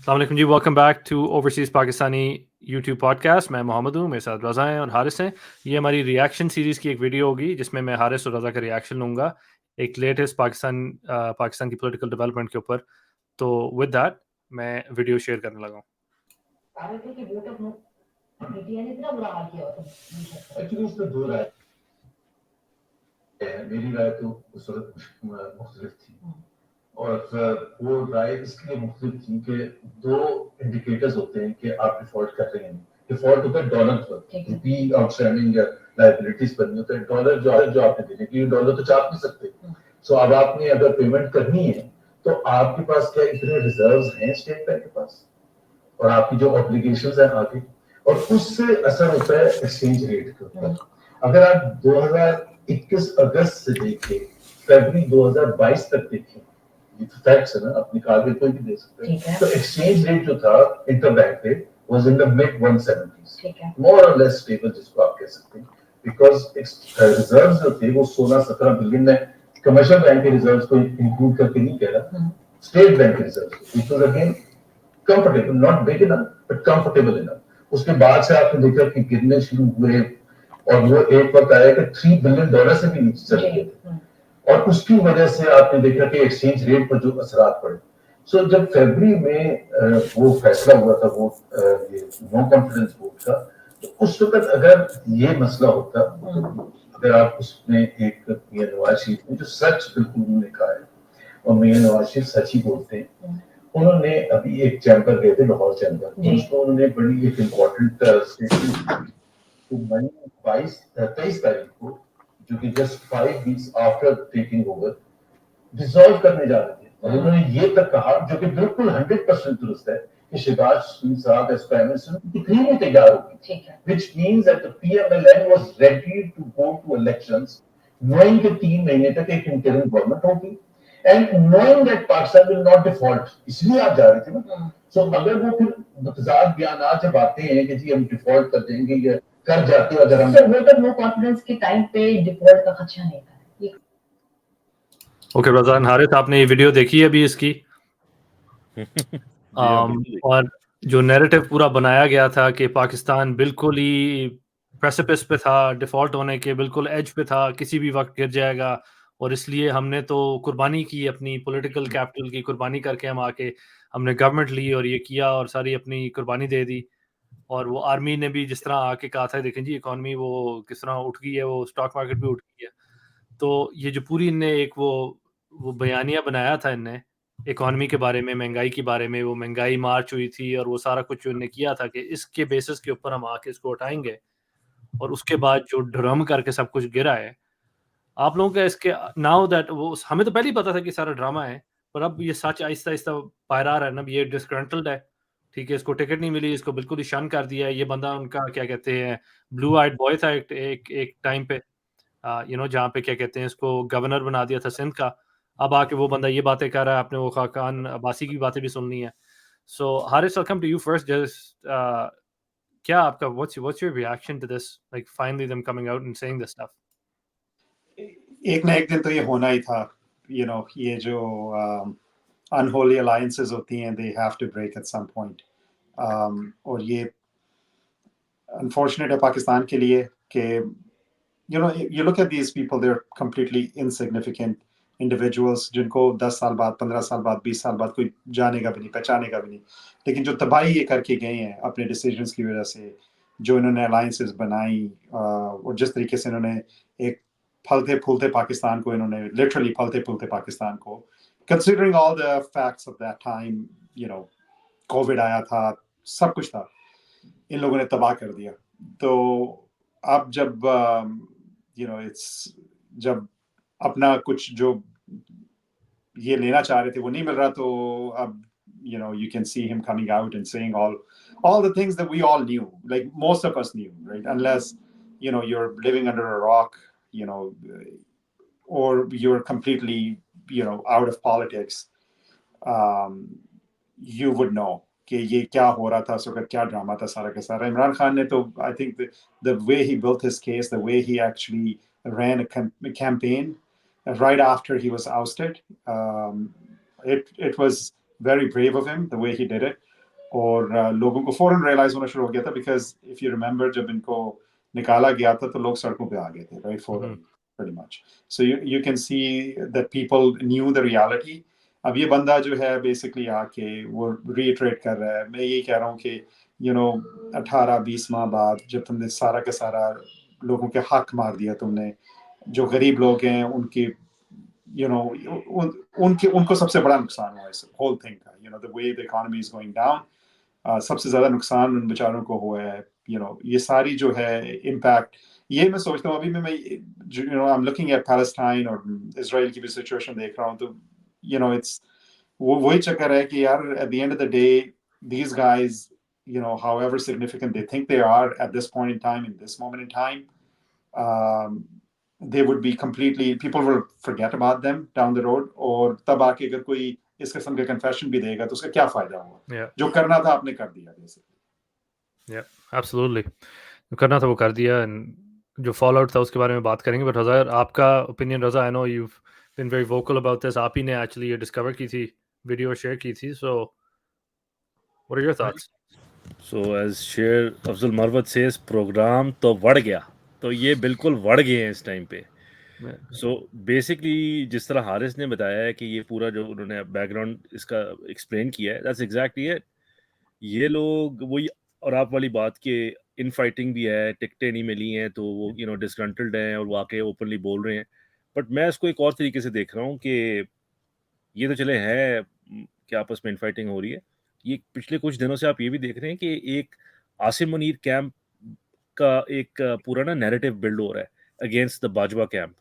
السلام علیکم جی، welcome back to overseas Pakistani YouTube podcast. میں محمد ہوں، میرے ساتھ رضا ہیں اور حارث ہیں. یہ ہماری ریئیکشن سیریز کی ایک ویڈیو ہوگی جس میں حارث اور رضا کا ریئیکشن لوں گا ایک لیٹسٹ پاکستان کی پولیٹیکل ڈیولپمنٹ کے اوپر. تو ود دیٹ میں ویڈیو شیئر کرنے لگا ہوں. میری رائے تو اس وقت مختلف تھی، اور وہ رائے اس لیے مختلف تھی کہ دو انڈیکیٹرز ہوتے ہیں کہ آپ ڈیفالٹ کر رہے ہیں. ڈیفالٹ ہوتا ہے ڈالر پر، روپی آؤٹ اسٹینڈنگ یا لائبلٹیز پر نہیں ہوتا ہے. ڈالر جو آپ نے دینے کی ڈالر تو چاپ نہیں سکتے. سو اب آپ نے اگر پیمنٹ کرنی ہے تو آپ کے پاس کیا اتنے ریزروز ہیں اسٹیٹ بینک کے پاس، اور آپ کی جو آبلیگیشنز ہیں آگے، اور اس سے اثر ہوتا ہے ایکسچینج ریٹ کے اوپر. اگر آپ 2021 اگست سے دیکھیں فیبرری 2022 تک دیکھیں، یہ تو فیکٹس ہے نا، آپ نکال کے کوئی بھی دے سکتے ہیں. تو ایکسچینج ریٹ جو تھا inter bank rate was in the mid 170s، more or less stable جس کو آپ کہہ سکتے ہیں. بیکاز ریزروز جو تھے وہ 16-17 بلین میں کمرشل بینک کے ریزروز کو انکلوڈ کر کے نہیں کہہ رہا، اسٹیٹ بینک کے reserves which was again comfortable, not big enough but comfortable enough. اس کے بعد سے آپ نے دیکھا کہ گرنے شروع ہوئے اور وہ ایک وقت آیا کہ $3 بلین سے بھی نیچے چلے گئے تھے، اور اس کی وجہ سے آپ نے دیکھا کہ ایکسچینج ریٹ پر جو اثرات پڑے. سو جب فیبرری میں وہ فیصلہ ہوا تھا، وہ یہ نو کانفیڈنس ووٹ کا، تو اس وقت اگر یہ مسئلہ ہوتا، اگر آپ اس میں ایک میاں نواز شریف نے جو سچ بالکل انہوں نے کہا ہے، اور میاں نواز شریف سچ ہی بولتے ہیں. انہوں نے ابھی ایک چیمبر گئے تھے، لاہور چیمبر، اس کو انہوں نے بڑی ایک امپورٹنٹ اسٹیٹمنٹ 23 تاریخ کو، جو کہ just 5 weeks after taking over dissolve کرنے جا رہے تھے، اور انہوں نے یہ تک کہا جو کہ بالکل 100% درست ہے کہ شہباز شریف صاحب ایز پرائم منسٹر اتنی نہیں تیار ہوگی، which means that the PMLN was ready to go to elections knowing کہ 3 مہینے تک ایک انٹرم گورنمنٹ ہوگی and knowing that Pakistan will not default. اس لیے آپ جا رہے تھے نا. سو اگر وہ پھر متضاد بیانات جب آتے ہیں کہ جی ہم ڈیفالٹ کر دیں گے یا کر جاتے اگر ہم ووٹر نو کانفیڈنس کے ٹائم پہ ڈیفالٹ کا خدشہ نہیں تھا. اوکے رضا، حارث آپ نے یہ ویڈیو دیکھی ہے ابھی اس کی؟ اور جو نیریٹو پورا بنایا گیا تھا کہ پاکستان بالکل ہی پریسپس پہ تھا، ڈیفالٹ ہونے کے بالکل ایج پہ تھا، کسی بھی وقت گر جائے گا، اور اس لیے ہم نے تو قربانی کی، اپنی پولیٹیکل کیپٹل کی قربانی کر کے ہم نے گورنمنٹ لی اور یہ کیا اور ساری اپنی قربانی دے دی. اور وہ آرمی نے بھی جس طرح آ کے کہا تھا، دیکھیں جی اکانومی وہ کس طرح اٹھ گئی ہے، وہ اسٹاک مارکیٹ بھی اٹھ گئی ہے. تو یہ جو پوری ان نے ایک وہ بیانیہ بنایا تھا ان نے اکانومی کے بارے میں، مہنگائی کے بارے میں، وہ مہنگائی مارچ ہوئی تھی اور وہ سارا کچھ جو انہوں نے کیا تھا کہ اس کے بیسس کے اوپر ہم آ کے اس کو اٹھائیں گے، اور اس کے بعد جو ڈرم کر کے سب کچھ گرا ہے. آپ لوگوں کا اس کے ناؤ دیٹ وہ ہمیں تو پہلے ہی پتا تھا کہ سارا ڈرامہ ہے، پر اب یہ سچ آہستہ آہستہ باہر آ رہا ہے نا. یہ ڈسگرنٹلڈ ہے، ٹھیک ہے، اس کو ٹکٹ نہیں ملی، اس کو بالکل ہی شن کر دیا ہے. یہ بندہ ان کا کیا کہتے ہیں بلو آئیڈ بوائے تھا ایک ٹائم پہ، جہاں پہ کیا کہتے ہیں اس کو گورنر بنا دیا تھا سندھ کا. اب آ کے وہ بندہ یہ باتیں کر رہا ہے، آپ نے وہ خاقان عباسی کی باتیں بھی سننی ہے. So Haris welcome to you first. Just کیا آپ کا what's your reaction to this, like finally them coming out and saying this stuff? ایک نہ ایک دن تو یہ ہونا ہی تھا. یہ جو unholy alliances ہوتی ہیں they have to break at some point. اور یہ unfortunate ہے پاکستان کے لیے کہ you look at these people, they're completely insignificant individuals جن کو 10 سال بعد 15 سال بعد 20 سال بعد کوئی جانے گا بھی نہیں، پہچانے گا بھی نہیں. لیکن جو تباہی یہ کر کے گئے ہیں اپنے ڈیسیجنس کی وجہ سے، جو انہوں نے الائنسز بنائی، اور جس طریقے سے انہوں نے ایک پھلتے پھولتے پاکستان کو، انہوں نے لٹرلی پھلتے پھولتے پاکستان کو، considering all the facts of that time, Covid آیا تھا، سب کچھ تھا، ان لوگوں نے تباہ کر دیا. تو اب جب جب اپنا کچھ جو یہ لینا چاہ رہے تھے وہ نہیں مل رہا، تو اب you can see him coming out and saying all the things that we all knew, like most of us knew, right? Unless you're living under a rock, or you're completely out of politics, you would know کہ یہ کیا ہو رہا تھا اس وقت، کیا drama تھا سارا کا سارا. عمران خان نے تو I think the way he built his case, the way he actually ran a campaign right after he was ousted, it was very brave of him the way he did it. اور لوگوں کو فوراً realise ہونا شروع ہو گیا تھا because if you remember جب ان کو نکالا گیا تھا تو لوگ سڑکوں پہ آ گئے تھے رائٹ فوراً pretty much. So you can see that people knew the reality. اب یہ بندہ جو ہے بیسکلی آ کے وہ ریٹریٹ کر رہا ہے. میں یہی کہہ رہا ہوں کہ 18-20 ماہ بعد جب تم نے سارا کا سارا لوگوں کے حق مار دیا تم نے, جو غریب لوگ ہیں ان کی ان کو سب سے بڑا نقصان ہوا اس ہول تھنگ کا. the way the economy is going down, سب سے زیادہ نقصان ان بیچاروں کو ہوا ہے. یہ ساری جو ہے امپیکٹ, یہ میں سوچتا ہوں ابھی میں I'm looking at Palestine اور اسرائیل کی بھی سچویشن دیکھ رہا ہوں تو it's وہی چکر ہے کہ یار at the end of the day these guys however significant they think they are at this point in time, in this moment in time, they would be completely, people will forget about them down the road. اور تب آ کے اگر کوئی اس قسم کا confession بھی دے گا تو اس کا کیا فائدہ ہوگا؟ جو کرنا تھا آپ نے کر دیا بیسکلی. ایبسولوٹلی جو کرنا تھا وہ کر دیا. جو فال آؤٹ تھا اس کے بارے میں بات کریں گے. بٹ رضا, آپ کا opinion Raza, I know you been very vocal about this. آپ ہی نے ایکچولی یہ ڈسکور کی تھی, ویڈیو شیئر کی تھی. So what are your thoughts? So as share Afzal Marwat says, program تو بڑھ گیا, تو یہ بالکل بڑھ گئے ہیں اس ٹائم پہ. سو بیسکلی جس طرح حارث نے بتایا ہے کہ یہ پورا جو انہوں نے بیک گراؤنڈ اس کا ایکسپلین کیا ہے, دیٹس ایگزیکٹلی ہے. یہ لوگ وہی, اور آپ والی بات کہ ان فائٹنگ بھی ہے, ٹکٹیں نہیں ملی ہیں تو وہ ڈسکنٹلڈ ہیں اور واقعی اوپنلی بول رہے ہیں. بٹ میں اس کو ایک اور طریقے سے دیکھ رہا ہوں کہ یہ تو چلے ہے کہ آپس میں ان فائٹنگ ہو رہی ہے. یہ پچھلے کچھ دنوں سے آپ یہ بھی دیکھ رہے ہیں کہ ایک عاصم منیر کیمپ کا ایک پورا نا نیریٹو بلڈ ہو رہا ہے اگینسٹ دا باجوہ کیمپ,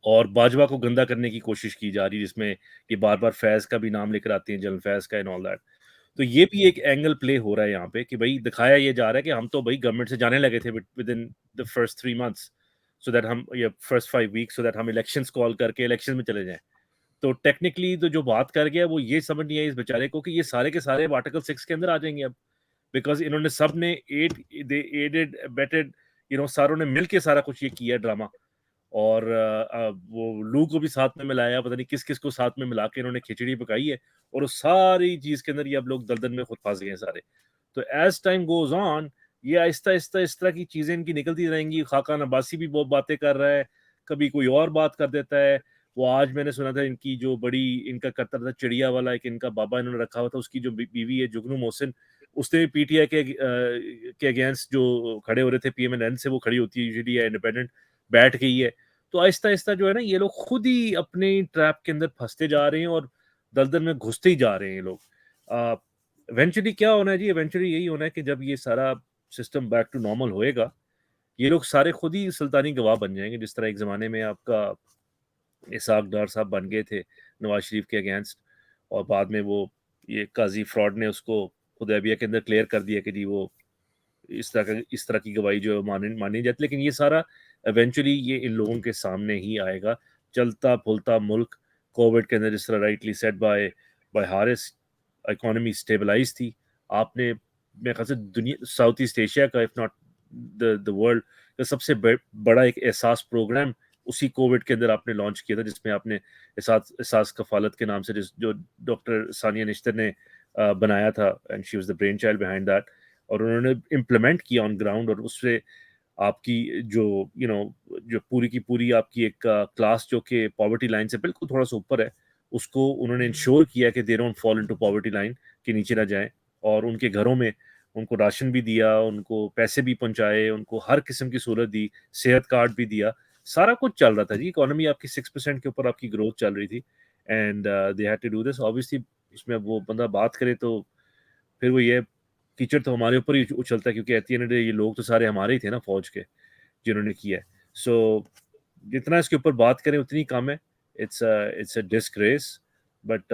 اور باجوہ کو گندا کرنے کی کوشش کی جا رہی ہے, جس میں یہ بار بار فیض کا بھی نام لے کر آتے ہیں, جنرل فیض کا اینڈ آل دیٹ. تو یہ بھی ایک اینگل پلے ہو رہا ہے یہاں پہ کہ بھائی دکھایا یہ جا رہا ہے کہ ہم تو بھائی گورنمنٹ سے جانے لگے تھے with in the first 3 months, so that ہم فرسٹ 5 weeks, سو دیٹ ہم الیکشنس کال کر کے الیکشن میں چلے جائیں. تو ٹیکنیکلی تو جو بات کر گیا وہ یہ سمجھ نہیں آئی اس بیچارے کو کہ یہ سارے کے سارے آرٹیکل 6 کے اندر آ جائیں گے اب, بیکاز انہوں نے سب نے ایڈڈ بیٹڈ ساروں نے مل کے سارا کچھ یہ کیا ڈرامہ. اور وہ لو کو بھی ساتھ میں ملایا, پتہ نہیں کس کس کو ساتھ میں ملا کے انہوں نے کھچڑی پکائی ہے, اور اس ساری چیز کے اندر یہ اب لوگ دلدل میں خود پھنس گئے ہیں سارے. تو ایز ٹائم گوز آن یہ آہستہ آہستہ اس طرح کی چیزیں ان کی نکلتی رہیں گی. خاقان عباسی بھی بہت باتیں کر رہا ہے, کبھی کوئی اور بات کر دیتا ہے. وہ آج میں نے سنا تھا ان کی جو بڑی ان کا کرتا تھا چڑیا والا ایک ان کا بابا انہوں نے رکھا ہوا تھا, اس کی جو بیوی ہے جگنو محسن, اس نے پی ٹی آئی کے اگینسٹ جو کھڑے ہو رہے تھے پی ایم این این سے, وہ کھڑی ہوتی ہے یوزلی انڈیپینڈنٹ, بیٹھ گئی ہے. تو آہستہ آہستہ جو ہے نا یہ لوگ خود ہی اپنے ٹریپ کے اندر پھنستے جا رہے ہیں اور دلدل میں گھستے ہی جا رہے ہیں یہ لوگ. ایونچولی کیا ہونا ہے جی, ایونچولی یہی ہونا ہے کہ جب یہ سارا سسٹم بیک ٹو نارمل ہوئے گا, یہ لوگ سارے خود ہی سلطانی گواہ بن جائیں گے. جس طرح ایک زمانے میں آپ کا اسحاق ڈار صاحب بن گئے تھے نواز شریف کے اگینسٹ, اور بعد میں وہ یہ قاضی فراڈ نے اس کو حدیبیہ کے اندر کلیئر کر دیا کہ جی وہ اس طرح کی گواہی جو مانی جاتی. لیکن یہ سارا ایونچولی یہ ان لوگوں کے سامنے ہی آئے گا. چلتا پھولتا ملک کووڈ کے اندر, جس طرح rightly said by Haris, economy stabilize تھی. آپ نے میرے خیال سے دنیا ساؤتھ ایسٹ ایشیا کا اف ناٹ دا ورلڈ کا سب سے بڑا ایک احساس پروگرام اسی کووڈ کے اندر آپ نے لانچ کیا تھا, جس میں آپ نے احساس کفالت کے نام سے جو ڈاکٹر ثانیہ نشتر نے بنایا تھا, and she was the brain child behind that, اور انہوں نے امپلیمنٹ کیا آن گراؤنڈ. اور اس سے آپ کی جو جو پوری کی پوری آپ کی ایک کلاس جو کہ پاورٹی لائن سے بالکل تھوڑا سا اوپر ہے, اس کو انہوں نے انشور کیا کہ they don't fall into poverty line, کے نیچے نہ جائیں. اور ان کے گھروں میں ان کو راشن بھی دیا, ان کو پیسے بھی پہنچائے, ان کو ہر قسم کی سہولت دی, صحت کارڈ بھی دیا, سارا کچھ چل رہا تھا جی. اکانومی آپ کی 6% کے اوپر آپ کی گروتھ چل رہی تھی, and they had to do this. Obviously اس میں وہ بندہ بات کرے تو پھر وہ یہ کیچڑ تو ہمارے اوپر ہی اچھلتا ہے, کیونکہ ایٹ دی اینڈ ڈے یہ لوگ تو سارے ہمارے ہی تھے نا فوج کے جنہوں نے کیا ہے. سو جتنا اس کے اوپر بات کریں اتنی کم ہے. It's a disgrace, but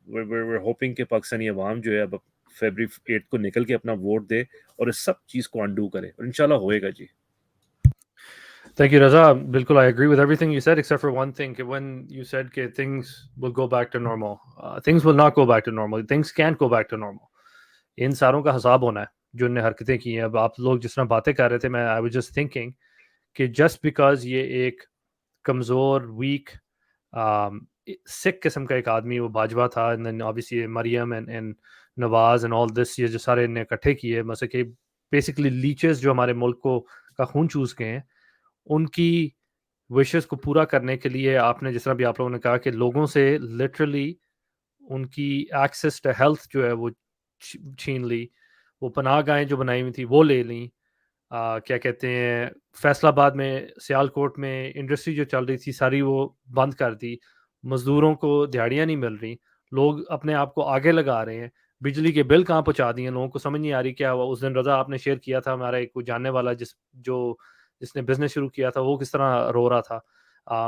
we're hoping کہ پاکستانی عوام جو ہے اب فیبری 8 کو نکل کے اپنا ووٹ دے اور اس سب چیز کو انڈو کرے, اور انشاءاللہ ہوئے گا جی. Thank you, Raza. Bilkul, I agree with everything you said, except for one thing. When you said that things will go back to normal, things will not go back to normal. Things can't go back to normal. ان ساروں کا حساب ہونا ہے جو انہیں حرکتیں کی ہیں. اب آپ لوگ جس طرح باتیں کر رہے تھے, میں I was just thinking کہ just because یہ ایک کمزور, ویک, سک قسم کا ایک آدمی وہ باجوہ تھا, and then obviously Maryam and Nawaz and all this, یہ جو سارے نے اکٹھے کیے، مثلا کہ بیسکلی لیچز جو ہمارے ملک کو کا خون چوس گئے ہیں، ان کی وشز کو پورا کرنے کے لیے آپ نے جس طرح بھی آپ لوگوں نے کہا کہ لوگوں سے لٹرلی ان کی ایکسیس ٹو ہیلتھ جو ہے وہ چھین لی، وہ پناہ گاہیں جو بنائی ہوئی تھی وہ لے لیں، کیا کہتے ہیں فیصل آباد میں سیال کوٹ میں انڈسٹری جو چل رہی تھی ساری وہ بند کر دی، مزدوروں کو دیہڑیاں نہیں مل رہی، لوگ اپنے آپ کو آگے لگا رہے ہیں، بجلی کے بل کہاں پہنچا دیے، لوگوں کو سمجھ نہیں آ رہی کیا ہوا۔ اس دن رضا آپ نے شیئر کیا تھا، ہمارا ایک جاننے والا جس نے بزنس شروع کیا تھا، وہ کس طرح رو رہا تھا۔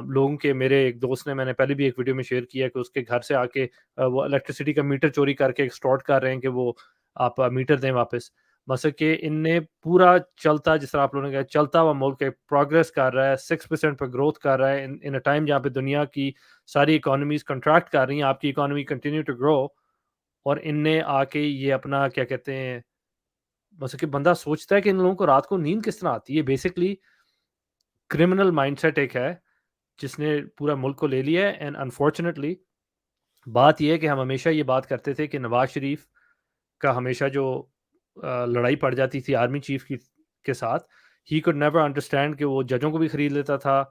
لوگوں کے میرے ایک دوست نے، میں نے پہلے بھی ایک ویڈیو میں شیئر کیا کہ اس کے گھر سے آ کے وہ الیکٹریسٹی کا میٹر چوری کر کے ایکسٹورٹ کر رہے ہیں کہ وہ آپ میٹر دیں واپس۔ مثلا کہ ان نے پورا چلتا، جس طرح آپ لوگوں نے کہا، چلتا ہوا ملک ہے، پروگریس کر رہا ہے، 6% پہ گروتھ کر رہا ہے ان اے ٹائم جہاں پہ دنیا کی ساری اکانومیز کنٹریکٹ کر رہی ہیں، آپ کی اکانومی کنٹینیو ٹو گرو، اور ان نے آ کے یہ اپنا کیا کہتے ہیں، مثلا کہ بندہ سوچتا ہے کہ ان لوگوں کو رات کو نیند کس طرح آتی ہے۔ بیسکلی کرمنل مائنڈ سیٹ ایک ہے جس نے پورا ملک کو لے لیا ہے، اینڈ انفارچونیٹلی بات یہ ہے کہ ہم ہمیشہ یہ بات کرتے تھے کہ نواز شریف کا ہمیشہ جو لڑائی پڑ جاتی تھی آرمی چیف کے ساتھ، ہی کوڈ نیور انڈرسٹینڈ کہ وہ ججوں کو بھی خرید لیتا تھا،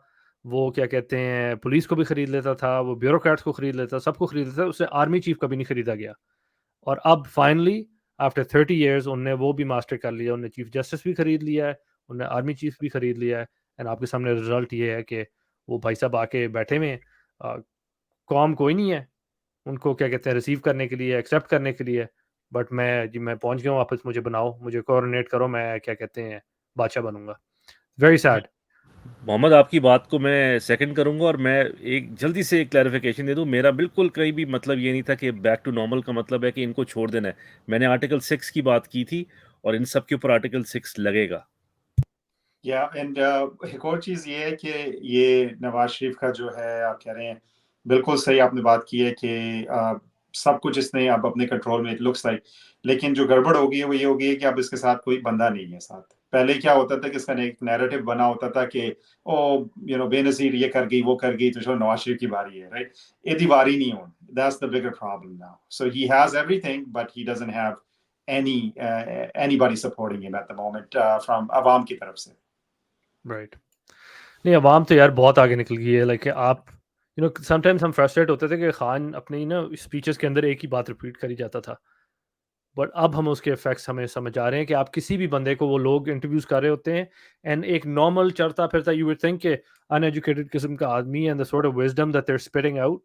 وہ کیا کہتے ہیں پولیس کو بھی خرید لیتا تھا، وہ بیوروکریٹس کو خرید لیتا، سب کو خرید لیتا، اسے آرمی چیف کبھی نہیں خریدا گیا۔ اور اب فائنلی آفٹر 30 ایئرز ان نے وہ بھی ماسٹر کر لیا، انہوں نے چیف جسٹس بھی خرید لیا ہے، انہوں نے آرمی چیف بھی خرید لیا ہے، اینڈ آپ کے سامنے رزلٹ یہ ہے کہ وہ بھائی صاحب آ کے بیٹھے ہوئے ہیں، قوم کوئی نہیں ہے ان کو کیا کہتے ہیں ریسیو کرنے کے لیے، ایکسیپٹ کرنے کے لیے، بٹ میں پہنچ گیا ہوں واپس، مجھے بناؤ، مجھے کورونیٹ کرو، میں کیا کہتے ہیں بادشاہ بنوں گا۔ Very sad. محمد آپ کی بات کو میں سیکنڈ کروں گا، اور میں ایک جلدی سے ایک کلیریفیکیشن دے دوں، میرا بالکل کہیں بھی مطلب یہ نہیں تھا کہ بیک ٹو نارمل کا مطلب ہے کہ ان کو چھوڑ دینا ہے۔ میں نے آرٹیکل 6 کی بات کی تھی، اور ان سب کے اوپر آرٹیکل 6 لگے گا۔ یا اینڈ ایک اور چیز یہ ہے کہ یہ نواز شریف کا جو ہے، آپ کہہ رہے ہیں بالکل صحیح آپ نے بات کی ہے کہ سب کچھ اس نے اب اپنے کنٹرول میں لکس لائک، لیکن جو گڑبڑ ہوگی ہے وہ یہ ہوگی کہ اب اس کے ساتھ کوئی بندہ نہیں ہے ساتھ۔ پہلے کیا ہوتا تھا کہ اس کا ایک نیریٹو بنا ہوتا تھا کہ بے نظیر یہ کر گئی وہ کر گئی تو چلو نواز شریف کی باری ہے، رائٹ؟ یہ باری نہیں ہو، that's the bigger problem now. So he has everything but he doesn't have anybody supporting him at the moment from عوام کی طرف سے۔ رائٹ۔ نہیں، عوام تو یار بہت آگے نکل گئی ہے، لائک آپ سم ٹائمز ہم فرسٹریٹ ہوتے تھے کہ خان اپنی اسپیچز کے اندر ایک ہی بات ریپیٹ کری جاتا تھا، بٹ اب ہم اس کے افیکٹس ہمیں سمجھ آ رہے ہیں کہ آپ کسی بھی بندے کو وہ لوگ انٹرویوز کر رہے ہوتے ہیں، اینڈ ایک نارمل چلتا پھرتا یو وڈ تھنک کہ ان ایجوکیٹڈ قسم کا آدمی، and the sort of wisdom that they are spitting out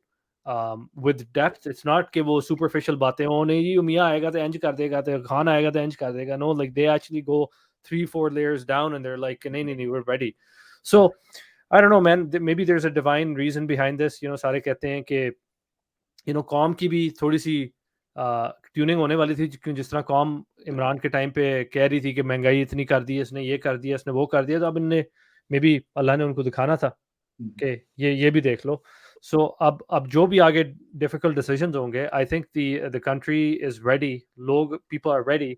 with depth, it's not کہ وہ سپرفیشل باتیں ہوں، نہیں جی میاں آئے گا تو انج کر دے گا، تو خان آئے گا تو انج کر دے گا، no, like they actually go 3-4 layers down and they're like نہیں we're ready. So I don't know man, maybe there's a divine reason behind this. سارے کہتے ہیں کہ قوم کی بھی تھوڑی سی ٹیوننگ ہونے والی تھی، جس طرح قوم عمران کے ٹائم پہ کہہ رہی تھی کہ مہنگائی اتنی کر دی، اس نے یہ کر دیا، اس نے وہ کر دیا، تو اب ان نے مے بی اللہ نے ان کو دکھانا تھا کہ یہ بھی دیکھ لو۔ سو اب جو بھی آگے ڈیفیکلٹ ڈیسیجنز ہوں گے، I think the country is ready، people are ready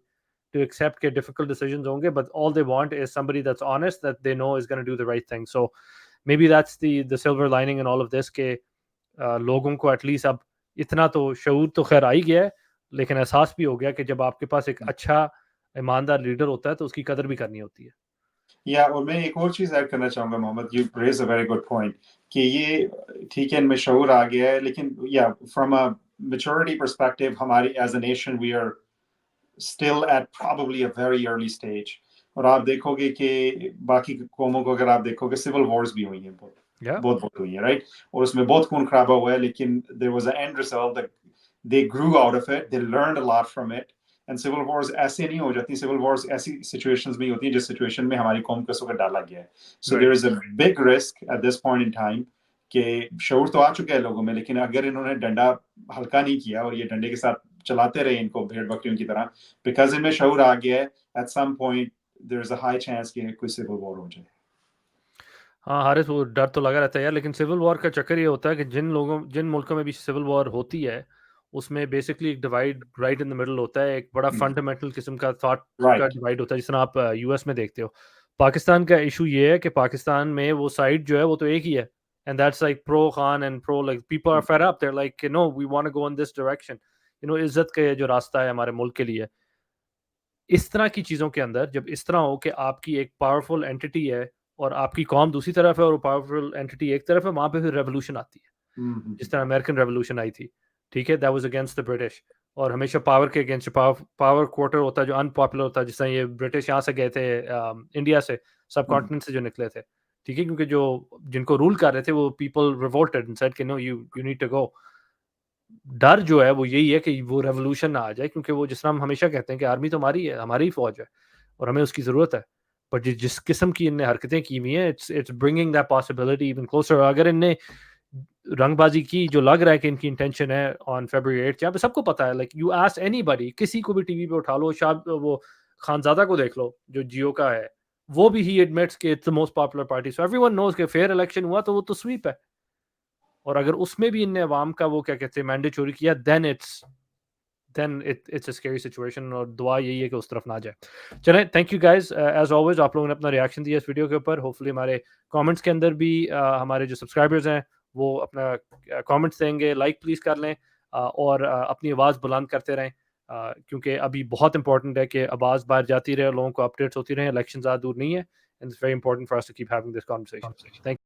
to accept کہ difficult decisions ہوں گے، but all they want is somebody that's honest, that they know is going to do the right thing. So maybe that's the silver lining in all of this کہ لوگوں کو at least اب اتنا تو شعور تو خیر آ ہی گیا ہے، لیکن احساس بھی ہو گیا کہ جب آپ کے پاس ایک اچھا ایماندار لیڈر ہوتا ہے تو اس کی قدر بھی کرنی ہوتی ہے۔ اور میں ایک اور چیز ایڈ کرنا چاہوں گا Muhammad, you raise a very good point کہ یہ ٹھیک ہے ان میں شعور آ گیا ہے، لیکن فرام اے میچورٹی پرسپیکٹو ہماری as a nation we are still at probably a very early stage. اور آپ دیکھو گے کہ باقی قوموں کو اگر آپ دیکھو گے سول وارز بھی ہوئی ہیں، بہت ہوئی ہیں، رائٹ؟ اور اس میں بہت خون خرابہ ہوا ہے، لیکن there was a end result that they grow out of it, they learned a lot from it. And civil wars ایسے نہیں ہو جاتی، سول وارز ایسی سچویشنز میں ہوتی ہیں جس سچویشن میں ہماری قوم کو اس وقت ڈالا گیا ہے۔ So there is a big risk at this point in time کہ شعور تو آ چکا ہے لوگوں میں، لیکن اگر انہوں نے ڈنڈا ہلکا نہیں کیا اور یہ ڈنڈے کے ساتھ چلاتے رہے ان کو بھیڑ بکریوں کی طرح، بیکاز ان میں شعور آ گیا ہے، at some point there is a high chance کہ کوئی سول وار ہو جائے۔ ہاں حارث، وہ ڈر تو لگا رہتا ہے یار، لیکن سول وار کا چکر یہ ہوتا ہے کہ جن ملکوں میں بھی سول وار ہوتی ہے اس میں بیسکلی ایک divide right in the middle ہوتا ہے، ایک بڑا فنڈامنٹل قسم کا تھاٹ کا ڈیوائڈ ہوتا ہے، جس طرح آپ یو ایس میں دیکھتے ہو۔ پاکستان کا ایشو یہ ہے کہ پاکستان میں وہ سائڈ جو ہے وہ تو ایک ہی ہے، and that's like pro Khan and pro, like people are fed up, they are like no we want to go in this direction. عزت کا جو راستہ ہے ہمارے ملک کے لیے. اس طرح کی چیزوں کے اندر جب اس طرح ہو کہ آپ کی ایک پاورفل اینٹی ہے اور آپ کی قوم دوسری طرف ہے اور پاورفل اینٹی ایک طرف ہے, وہاں پہ پھر ریولوشن آتی ہے, جس طرح امریکن ریولوشن آئی تھی, ٹھیک ہے, that was against the British, اور ہمیشہ پاور کے اگینسٹ پاور کوارٹر ہوتا ہے جو ان پاپولر ہوتا ہے, جس طرح یہ برٹش یہاں سے گئے تھے انڈیا سے, سب کانٹیننٹ سے جو نکلے تھے, ٹھیک ہے, کیونکہ جو جن کو رول کر رہے تھے وہ پیپل ریولٹڈ اینڈ سیڈ کہ نو یو نیڈ ٹو گو. ڈر جو ہے وہ یہی ہے کہ وہ ریولوشن نہ آ جائے, کیونکہ وہ جس طرح ہم ہمیشہ کہتے ہیں کہ آرمی تو ہماری ہے, ہماری فوج ہے اور ہمیں اس کی ضرورت ہے, بٹ جس قسم کی ان نے حرکتیں کی ہوئی ہیں it's bringing that possibility even closer. اگر ان نے رنگ بازی کی جو لگ رہا ہے کہ ان کی انٹینشن ہے آن February 8 جہاں پہ سب کو پتا ہے, like you ask any body, کسی کو بھی ٹی وی پہ اٹھا لو, وہ خانزادہ کو دیکھ لو جو جیو کا ہے, وہ بھی ہی ایڈمٹس کہ it's the most popular party, so everyone knows کہ فیئر الیکشن ہوا تو وہ تو سویپ ہے, اور اگر اس میں بھی ان نے عوام کا وہ کیا کہتے ہیں مینڈیٹ چوری کیا, دین اٹس اے اسکیری سچویشن, اور دعا یہی ہے کہ اس طرف نہ جائے. چلیں, thank you guys as always, آپ لوگوں نے اپنا ریئیکشن دیا اس ویڈیو کے اوپر. ہوپ فلی ہمارے کامنٹس کے اندر بھی ہمارے جو سبسکرائبرز ہیں وہ اپنا کامنٹس دیں گے, لائک پلیز کر لیں, اور اپنی آواز بلند کرتے رہیں, کیونکہ ابھی بہت امپورٹنٹ ہے کہ آواز باہر جاتی رہے, لوگوں کو اپڈیٹس ہوتی رہیں, الیکشن زیادہ دور نہیں ہے, and it's very important for us to keep having this conversation. Thank